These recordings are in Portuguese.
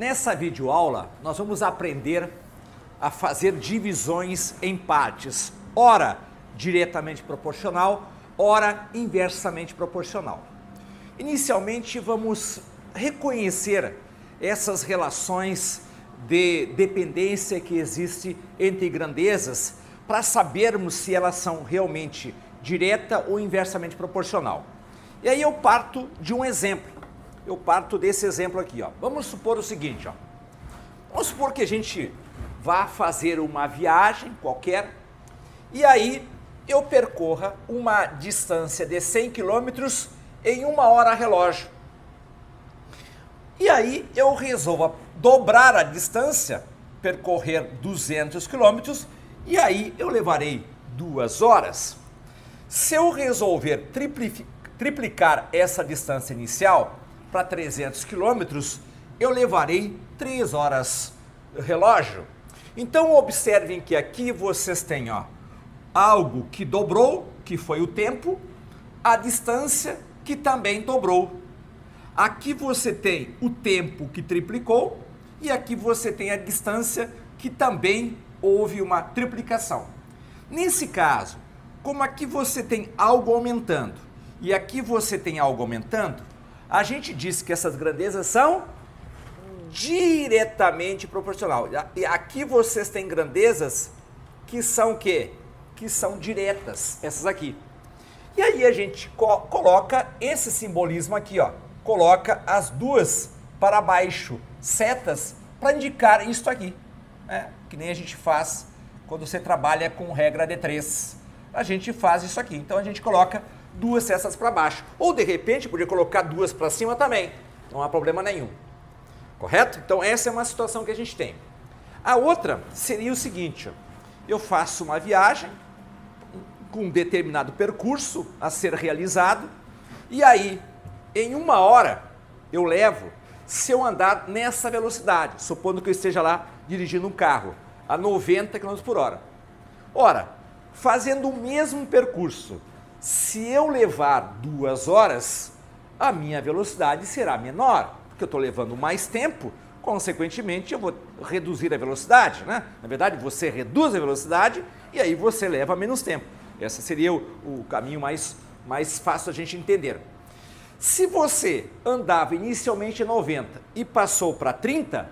Nessa videoaula, nós vamos aprender a fazer divisões em partes, ora diretamente proporcional, ora inversamente proporcional. Inicialmente, vamos reconhecer essas relações de dependência que existe entre grandezas para sabermos se elas são realmente direta ou inversamente proporcional. E aí eu parto de um exemplo. Eu parto desse exemplo aqui, ó. Vamos supor o seguinte, ó. Vamos supor que a gente vá fazer uma viagem qualquer e aí eu percorra uma distância de 100 km em 1 hora relógio. E aí eu resolvo dobrar a distância, percorrer 200 km e aí eu levarei 2 horas. Se eu resolver triplicar essa distância inicial para 300 km, eu levarei 3 horas relógio. Então observem que aqui vocês têm algo que dobrou, que foi o tempo, a distância que também dobrou. Aqui você tem o tempo que triplicou e aqui você tem a distância que também houve uma triplicação. Nesse caso, como aqui você tem algo aumentando e aqui você tem algo aumentando, a gente diz que essas grandezas são diretamente proporcional. E aqui vocês têm grandezas que são o quê? Que são diretas, essas aqui. E aí a gente coloca esse simbolismo aqui, ó. Coloca as duas para baixo, setas, para indicar isso aqui. Que nem a gente faz quando você trabalha com regra de 3. A gente faz isso aqui. Então a gente coloca duas setas para baixo. Ou de repente podia colocar duas para cima também. Não há problema nenhum. Correto? Então essa é uma situação que a gente tem. A outra seria o seguinte. Eu faço uma viagem com um determinado percurso a ser realizado. E aí, em 1 hora, eu levo, se eu andar nessa velocidade, supondo que eu esteja lá dirigindo um carro a 90 km por hora. Ora, fazendo o mesmo percurso, se eu levar 2 horas, a minha velocidade será menor, porque eu estou levando mais tempo, consequentemente eu vou reduzir a velocidade, né? Na verdade, você reduz a velocidade e aí você leva menos tempo. Esse seria o caminho mais fácil a gente entender. Se você andava inicialmente 90 e passou para 30,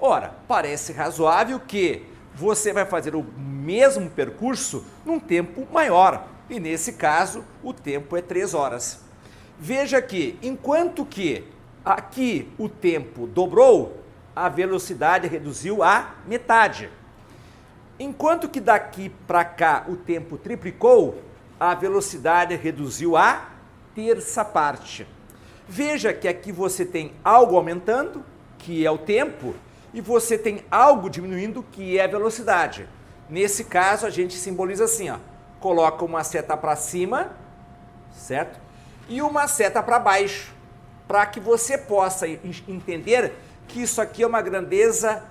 ora, parece razoável que você vai fazer o mesmo percurso num tempo maior. E nesse caso, o tempo é 3 horas. Veja que, enquanto que aqui o tempo dobrou, a velocidade reduziu a metade. Enquanto que daqui para cá o tempo triplicou, a velocidade reduziu a terça parte. Veja que aqui você tem algo aumentando, que é o tempo, e você tem algo diminuindo, que é a velocidade. Nesse caso, a gente simboliza assim, ó. Coloca uma seta para cima, certo? E uma seta para baixo, para que você possa entender que isso aqui é uma grandeza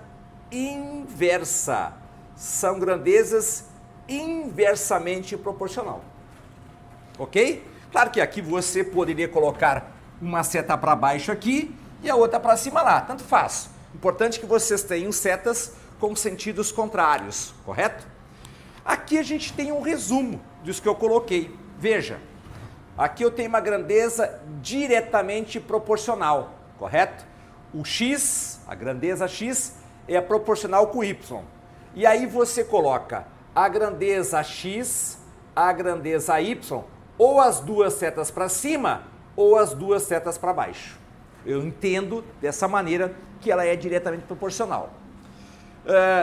inversa. São grandezas inversamente proporcional. Ok? Claro que aqui você poderia colocar uma seta para baixo aqui e a outra para cima lá, tanto faz. Importante que vocês tenham setas com sentidos contrários, correto? Aqui a gente tem um resumo disso que eu coloquei. Veja, aqui eu tenho uma grandeza diretamente proporcional, correto? O x, a grandeza x, é proporcional com y. E aí você coloca a grandeza x, a grandeza y, ou as duas setas para cima, ou as duas setas para baixo. Eu entendo dessa maneira que ela é diretamente proporcional.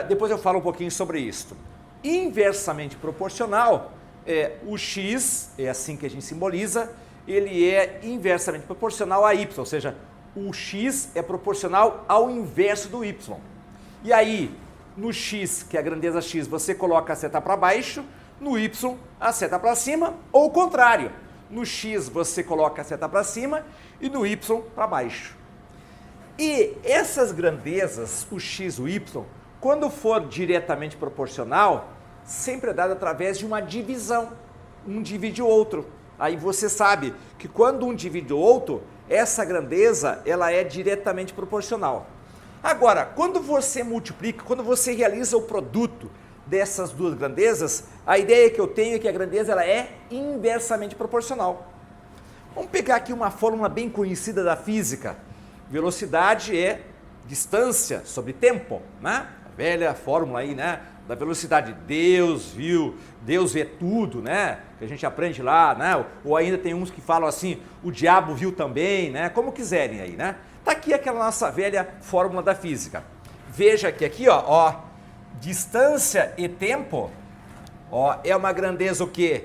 Depois eu falo um pouquinho sobre isso. Inversamente proporcional, o x, é assim que a gente simboliza, ele é inversamente proporcional a y, ou seja, o x é proporcional ao inverso do y. E aí, no x, que é a grandeza x, você coloca a seta para baixo, no y, a seta para cima, ou o contrário. No x você coloca a seta para cima e no y para baixo. E essas grandezas, o x e o y, quando for diretamente proporcional, sempre é dado através de uma divisão. Um divide o outro. Aí você sabe que quando um divide o outro, essa grandeza ela é diretamente proporcional. Agora, quando você multiplica, quando você realiza o produto dessas duas grandezas, a ideia que eu tenho é que a grandeza ela é inversamente proporcional. Vamos pegar aqui uma fórmula bem conhecida da física. Velocidade é distância sobre tempo, né? A velha fórmula aí, né? Da velocidade. Deus viu, Deus vê tudo, né? Que a gente aprende lá, né? Ou ainda tem uns que falam assim, o diabo viu também, né? Como quiserem aí, né? Tá aqui aquela nossa velha fórmula da física. Veja que aqui, ó, distância e tempo, ó, é uma grandeza o quê?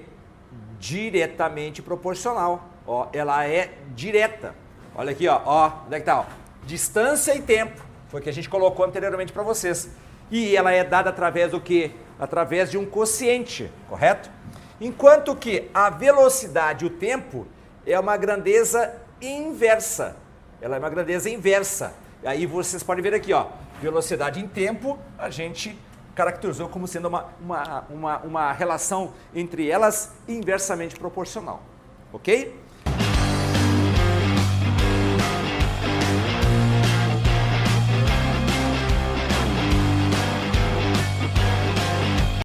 Diretamente proporcional. Ó, ela é direta. Olha aqui, ó, onde é que tá? Ó? Distância e tempo. Foi o que a gente colocou anteriormente para vocês. E ela é dada através do quê? Através de um quociente, correto? Enquanto que a velocidade, o tempo, é uma grandeza inversa. Ela é uma grandeza inversa. E aí vocês podem ver aqui, ó, velocidade em tempo, a gente caracterizou como sendo uma relação entre elas inversamente proporcional. Ok?